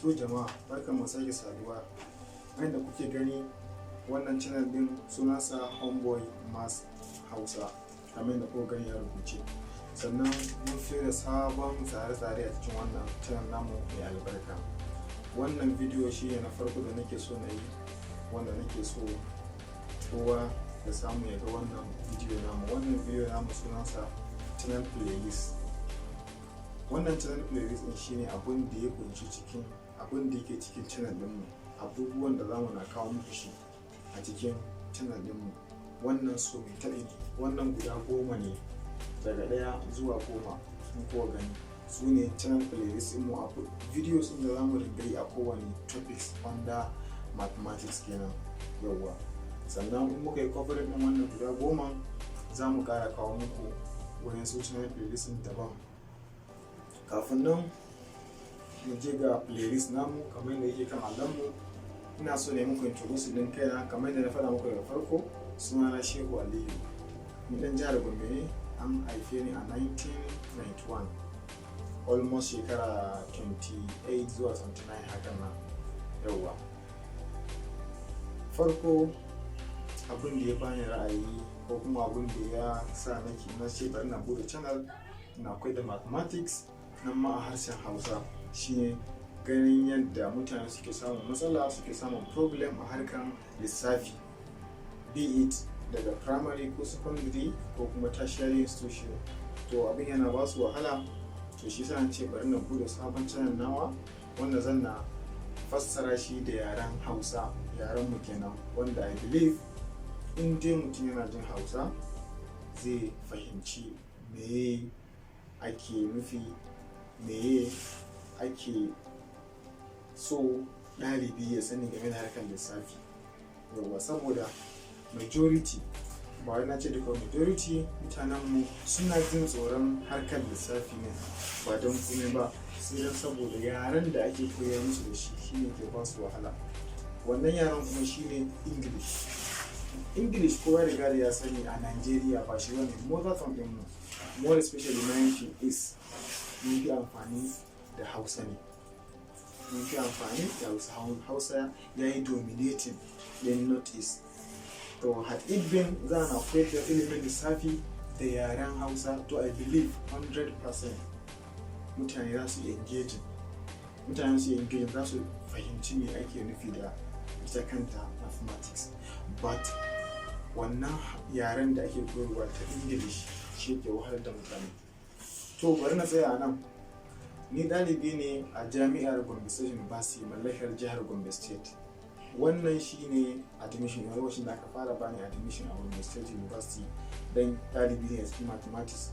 To jama'a, barkan mu sake saduwa. Yadda kuke gani wannan channel din sunansa Homeboy Mass Hausa, kamar da kuka gani a rubuce. Sannan mun fara sabon tsare-tsare a cikin wannan channel namu mai albarka. Wannan bidiyo shi ne na farko da nake so na yi, wanda nake so kowa ya samu ya ga wannan bidiyo namu. Wannan bidiyo namu sunansa channel playlist. Wannan channel playlist din shine abun da ya kunshi cikin abun da yake cikin channel dinmu, abubuwan da zamu na kawo muku shi a cikin channel dinmu. Wannan so mai taɓi ne, wannan guda 10 ne, daga 1 zuwa 10 sun kowa gani. Su ne channel playlist mu a videos din da zamu ringa yi a kowane topics wanda mathematics kenan yawwa. Sannan in muka yi covering din wannan guda 10 za mu ƙara kawo muku wani su channel playlist daban. Kafin nan mu je ga playlist namu kamar yadda yake kan allonmu, ina so ne muku introduce din kaina kamar yadda na faɗa muku daga farko. Sunana Shehu Aliyu, ni ɗan jihar Gombe ne, an haife ni a 1991, almost shekara 28 zuwa 29 hakan nan yawwa. Farko abin da ya bani ra'ayi ko kuma abin da ya sa na ce bari na bude channel na akwai da mathematics nan ma a harshen Hausa, shine ganin yadda mutane suke samun matsala, suke samun problem a harkan lissafi, be it daga primary ko secondary ko kuma tertiary institution. To abin yana ba su wahala, to shi sa ce bari na bude sabon channel nawa wanda zan na fassara shi da yaren Hausa, yaren mu kenan, wanda I believe in dai mutum yana jin Hausa zai fahimci me ake nufi, me ake so ɗalibi ya sani game da harkar lissafi yawwa. Saboda majority, ba wai na ce duka, majority mutanenmu suna jin tsoron harkar lissafi ne ba don komai ba, sai don saboda yaren da ake koyar musu da shi shine ke ba su wahala. Wannan yaren kuma shine English kowa riga da ya sani a Nigeria ba shi wani mother tongue din mu, more especially na yankin East. Mun fi amfani da Hausa ne, mun fi amfani da Hausa ya yi dominating in North East. To had it been za na koyar da ilimin lissafi da yaren Hausa, to I believe 100% mutane za su engage, za su fahimci me ake nufi da ita kanta mathematics. But wannan yaren da ake koyarwa ta English shi ke wahalar da mutane. To bari na tsaya nan. Ni ɗalibi ne a jami'ar Gombe State University mallakar jihar Gombe State. Wannan shine admission, lokacin da aka fara bani admission a Gombe State University, dan ɗalibi ne a cikin mathematics,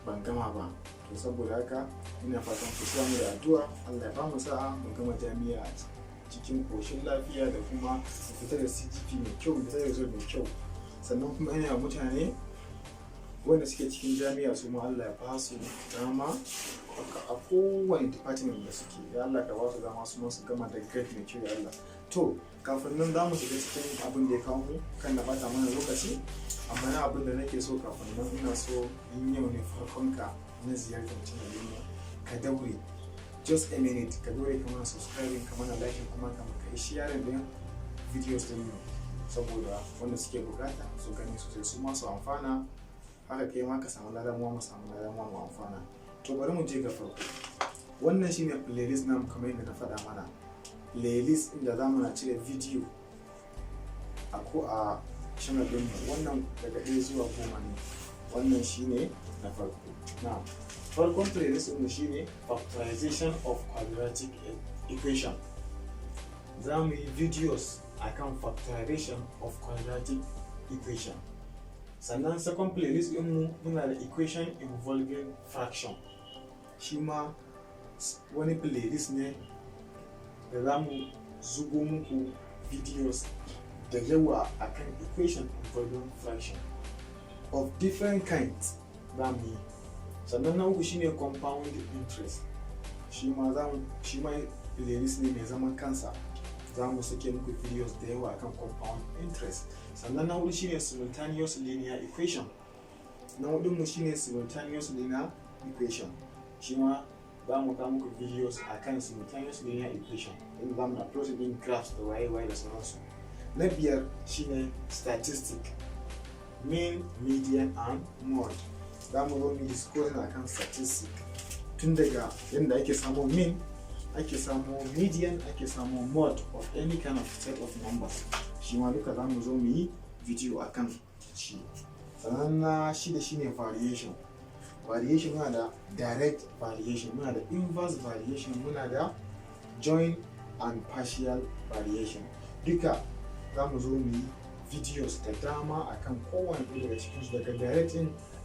ban gama ba. To saboda haka ina fatan ku sa mu da addu'a, Allah ya ba mu sa'a mu gama jami'a cikin koshin lafiya da kuma mu fita da CGP mai kyau, da result mai kyau. Sannan kuma ina mutane wanda suke cikin jami'a su ma Allah ya ba su dama a kowane department da suke, ya Allah ka ba su dama su ma su gama da grade mai kyau ya Allah. To kafin nan za mu shiga cikin abin da ya kawo mu, kan na bata mana lokaci, amma na abin da nake so kafin nan, ina so in yau ne farkonka na ziyartar channel din mu, ka daure just a minute, ka daure ka mana subscribing, ka mana like, kuma ka yi sharing din videos din mu, saboda wanda suke bukata su gani sosai su ma su amfana, haka kai ma ka samu ladan mu samu ladan mu amfana. To bari mu je ga farko. Wannan shine playlist namu kamar yadda na faɗa mana. Playlist inda zamu na cire video a channel din mu, wannan daga 1 zuwa 10 ne. Wannan shine na farko. Now, farkon playlist din mu shine factorization of quadratic equation. Za mu yi videos akan factorization of quadratic equation. Sannan second playlist din mu muna da equation involving fraction. Shi ma wani playlist ne da za mu zubo muku videos da yawa akan equation involving fraction of different kinds za mu yi. Sannan na uku shine compound interest. Shi ma playlist ne mai zaman kansa, za mu sake muku videos da yawa akan compound interest. Sannan na hudu shine simultaneous linear equation. Na hudun mu shine simultaneous linear equation. Shi ma za mu kawo muku videos akan simultaneous linear equation inda za mu upload din graphs da waye da sauransu. Na biyar shine statistic, mean, median and mode. Za mu zo mu discuss akan statistic tun daga yadda ake samo mean, ake samo median, ake samo mode of any kind of set of numbers. Shi ma duka za mu zo mu yi video akan shi. Sannan na shida shine variation. Variation muna da direct variation, muna da inverse variation, muna da joint and partial variation. Duka za mu zo mu yi videos da dama akan kowane ɗaya daga cikinsu, daga direct,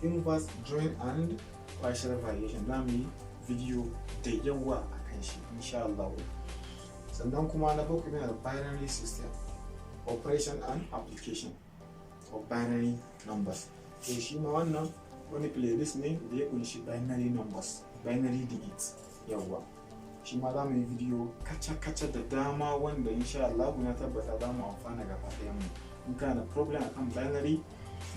inverse, joint and partial variation. Za mu yi video da yawa akan shi insha Allah. Sannan kuma na bakwai muna da binary system, operation and application of binary numbers. To shi ma wannan wani playlist ne da ya kunshi binary numbers, binary digits. Yawa shi ma za mu yi video kaca da dama wanda insha Allah na tabbata za mu amfana gaba ɗayan mu. In kana da problem akan binary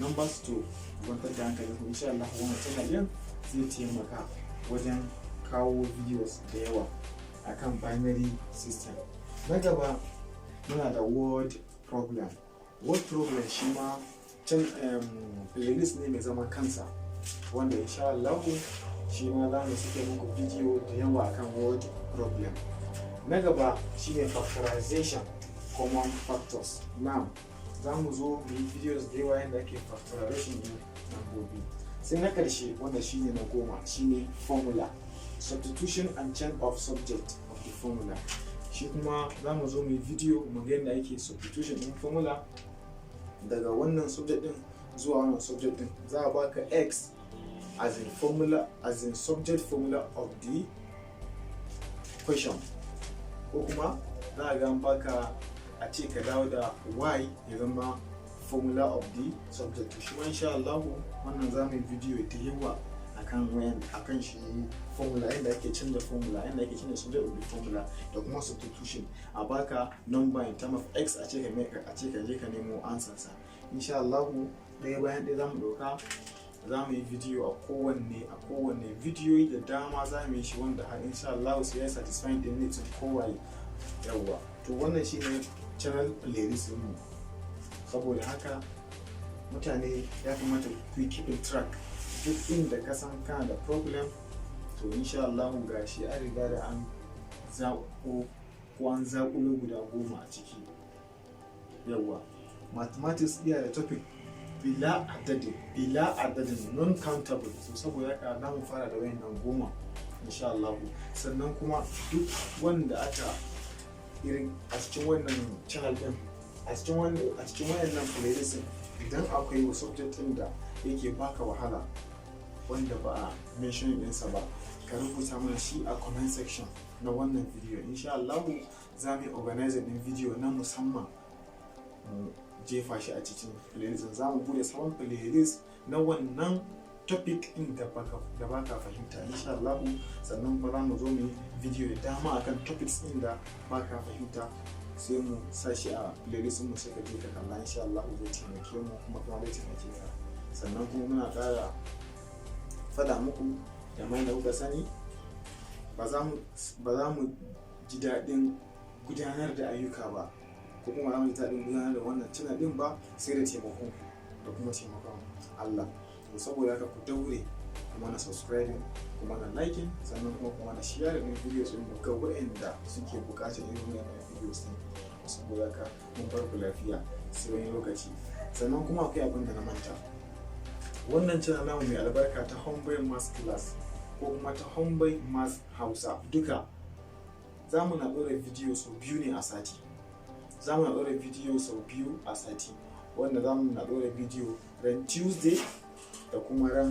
numbers to kwantar da hankali, insha Allah wannan channel din zai taimaka wajen kawo videos da yawa akan binary system. Na gaba muna da word problem. Word problem shi ma playlist ne mai zaman kansa wanda insha Allah shi ma za mu sake muku video da yawa akan word problem. Na gaba shine factorization, common factors. Now za mu zo mu yi videos da yawa yadda ake factorization din nambobi. Sai na karshe wanda shine na goma shine formula, substitution and change of subject of the formula. Shi kuma za mu zo mu yi video mu ga yadda ake substitution din formula daga wannan subject din zuwa wannan subject din. Za a baka x as in formula, as in subject formula of the question, ko kuma za a ga baka a ce ka dawo da y ya zama formula of the subject. Shi ma insha Allah wannan za mu yi video ta yawa akan shi formula, yadda ake canza formula, yadda ake canza subject of the formula da kuma substitution. A baka number in terms of x a ce ka je ka nemo answer sa. Insha Allah ɗaya bayan ɗaya za mu ɗauka, za mu yi video a kowanne video da dama za mu yi shi wanda har insha Allah sai ya satisfy the needs of kowa. Yawa to wannan shine channel playlist mu, saboda haka mutane ya kamata ku yi keeping track. Duk inda ka san kana da problem to insha Allah gashi an riga da an zaƙo ko an zaƙulo guda 10 a ciki. Yawa mathematics iya da topic bila adadin non countable, so saboda haka za mu fara da wayannan 10 insha Allah. Sannan kuma duk wanda aka irin a cikin wannan channel din, a cikin wannan playlist idan akwai subject din da yake baka wahala wanda ba a mention ɗinsa ba, ka rubuta mana shi a comment section na wannan video. Insha Allah za mu yi organize din video na musamman mu jefa shi a cikin playlist. Za mu bude sabon playlist na wannan topic ɗin da baka fahimta insha Allah. Sannan kuma za mu zo mu yi video da dama akan topics ɗin da baka fahimta, sai mu sa shi a playlist mu sai ka je ka kalla. Insha Allah zai taimake mu kuma zai taimake ka. Sannan kuma muna ƙara faɗa muku da mai da kuka sani, ba za mu ji daɗin gudanar da ayyuka ba, ko kuma za mu ji daɗin gudanar da wannan channel ɗin ba sai da taimakon ku da kuma taimakon Allah. To saboda haka ku daure kuma na subscribing, kuma na liking, sannan kuma na share ɗin videos ɗin ga waɗanda suke buƙatar irin wannan videos ɗin. Saboda haka mun bar ku lafiya sai wani lokaci. Sannan kuma akwai abin da na manta, wannan channel namu mai albarka ta Homeboy Math Class ko kuma ta Homeboy Math Hausa, duka za mu na ɗora video sau biyu ne a sati. Za mu na ɗora video sau biyu a sati, wanda za mu na ɗora video ran Tuesday da kuma ran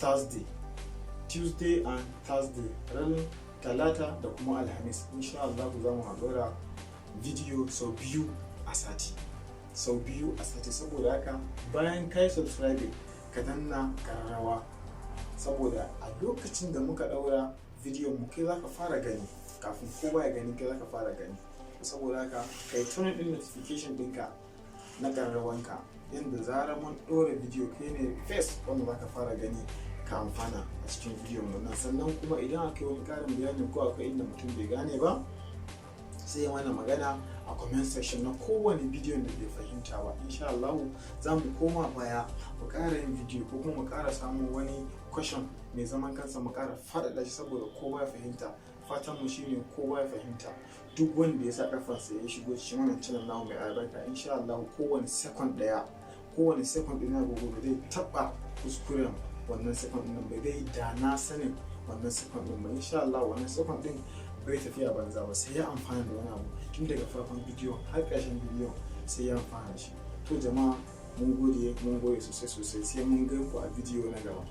Thursday. Tuesday and Thursday, ran Talata da kuma Alhamis. Insha Allah za mu na ɗora video sau biyu a sati. Saboda haka bayan kai subscribing ka danna kararrawa, saboda a lokacin da muka daura video mu kai zaka fara gani, kafin kowa ya gani kai zaka fara gani. Saboda haka kai turn din notification dinka na kararrawanka, yanda zarar mun dora video kai ne first wanda zaka fara gani ka amfana. a cikin bidiyon mu nan. Sannan kuma idan akwai wani ƙarin bayani ko akwai inda mutum bai gane ba, sai ya mana magana a comment section na kowane bidiyon da bai fahimta ba. Insha Allah za mu koma baya mu ƙara yin bidiyo ko kuma mu ƙara samun wani question mai zaman kansa mu ƙara faɗaɗa shi saboda kowa ya fahimta. Fatan mu shine kowa ya fahimta. Duk wanda ya sa kafarsa ya shigo cikin wannan channel namu mai albarka, insha Allah kowane second ɗaya, kowane second ɗin na gobe ba zai taɓa kuskuren wannan second ɗin ba, zai da na sanin wannan second ɗin ba. Insha Allah wannan second ɗin bai tafiya banza ba, sai ya amfana da wani abu tun daga farkon bidiyo har ƙarshen bidiyo, sai ya amfana da shi. To jama'a mun gode sosai sai mun ga ku a bidiyo na gaba.